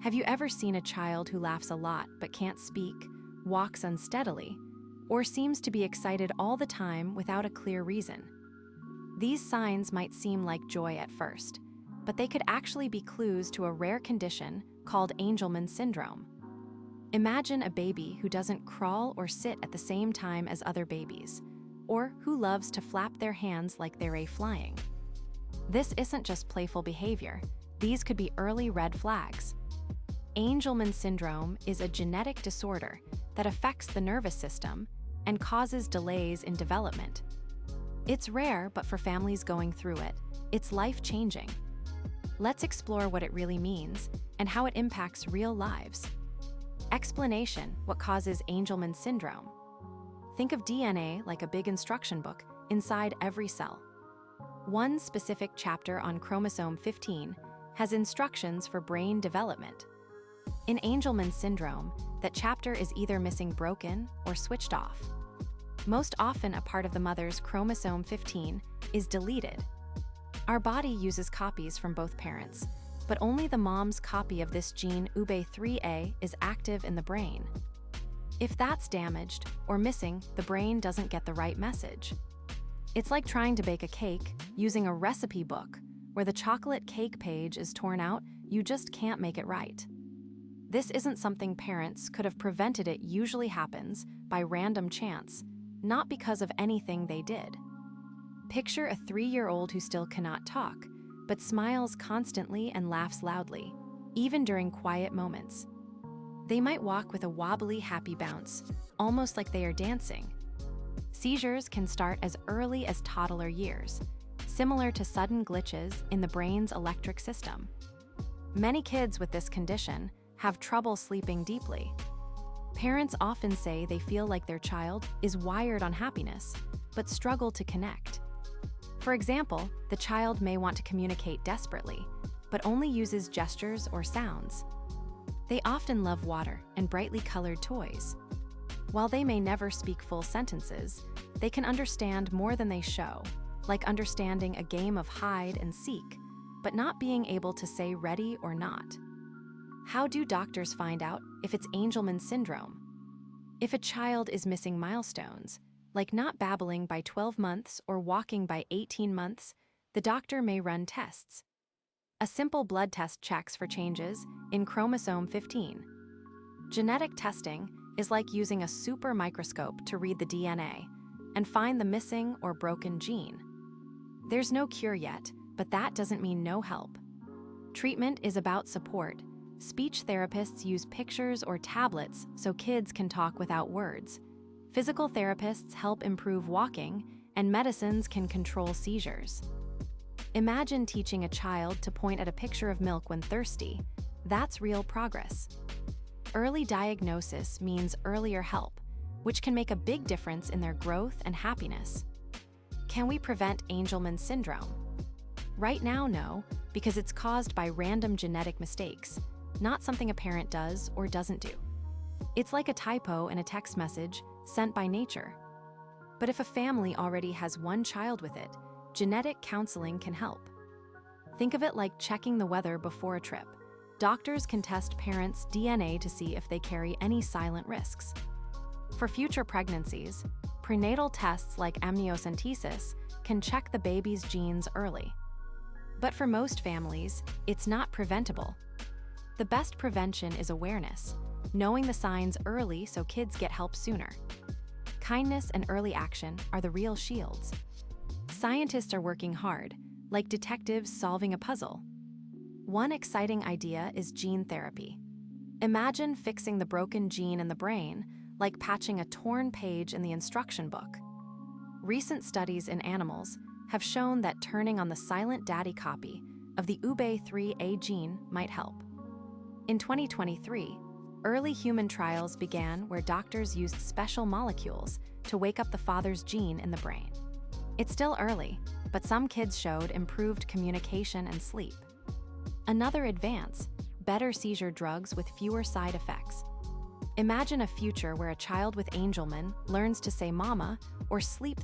Have you ever seen a child who laughs a lot but can't speak, walks unsteadily, or seems to be excited all the time without a clear reason? These signs might seem like joy at first, but they could actually be clues to a rare condition called Angelman Syndrome. Imagine a baby who doesn't crawl or sit at the same time as other babies, or who loves to flap their hands like they're flying. This isn't just playful behavior. These could be early red flags. Angelman syndrome is a genetic disorder that affects the nervous system and causes delays in development. It's rare, but for families going through it, it's life-changing. Let's explore what it really means and how it impacts real lives. Explanation: what causes Angelman syndrome? Think of DNA like a big instruction book inside every cell. One specific chapter on chromosome 15 has instructions for brain development. In Angelman syndrome, that chapter is either missing, broken, or switched off. Most often, a part of the mother's chromosome 15 is deleted. Our body uses copies from both parents, but only the mom's copy of this gene UBE3A is active in the brain. If that's damaged or missing, the brain doesn't get the right message. It's like trying to bake a cake using a recipe book where the chocolate cake page is torn out. You just can't make it right. This isn't something parents could have prevented. It usually happens by random chance, not because of anything they did. Picture a 3-year-old who still cannot talk, but smiles constantly and laughs loudly, even during quiet moments. They might walk with a wobbly, happy bounce, almost like they are dancing. Seizures can start as early as toddler years, similar to sudden glitches in the brain's electric system. Many kids with this condition have trouble sleeping deeply. Parents often say they feel like their child is wired on happiness, but struggle to connect. For example, the child may want to communicate desperately, but only uses gestures or sounds. They often love water and brightly colored toys. While they may never speak full sentences, they can understand more than they show, like understanding a game of hide and seek, but not being able to say ready or not. How do doctors find out if it's Angelman syndrome? If a child is missing milestones, like not babbling by 12 months or walking by 18 months, the doctor may run tests. A simple blood test checks for changes in chromosome 15. Genetic testing is like using a super microscope to read the DNA and find the missing or broken gene. There's no cure yet, but that doesn't mean no help. Treatment is about support. Speech therapists use pictures or tablets so kids can talk without words. Physical therapists help improve walking, and medicines can control seizures. Imagine teaching a child to point at a picture of milk when thirsty. That's real progress. Early diagnosis means earlier help, which can make a big difference in their growth and happiness. Can we prevent Angelman syndrome? Right now, no, because it's caused by random genetic mistakes, not something a parent does or doesn't do. It's like a typo in a text message sent by nature. But if a family already has one child with it, genetic counseling can help. Think of it like checking the weather before a trip. Doctors can test parents' DNA to see if they carry any silent risks. For future pregnancies, prenatal tests like amniocentesis can check the baby's genes early. But for most families, it's not preventable. The best prevention is awareness, knowing the signs early so kids get help sooner. Kindness and early action are the real shields. Scientists are working hard, like detectives solving a puzzle. One exciting idea is gene therapy. Imagine fixing the broken gene in the brain, like patching a torn page in the instruction book. Recent studies in animals have shown that turning on the silent daddy copy of the UBE3A gene might help. In 2023, early human trials began where doctors used special molecules to wake up the father's gene in the brain. It's still early, but some kids showed improved communication and sleep. Another advance: better seizure drugs with fewer side effects. Imagine a future where a child with Angelman learns to say mama or sleep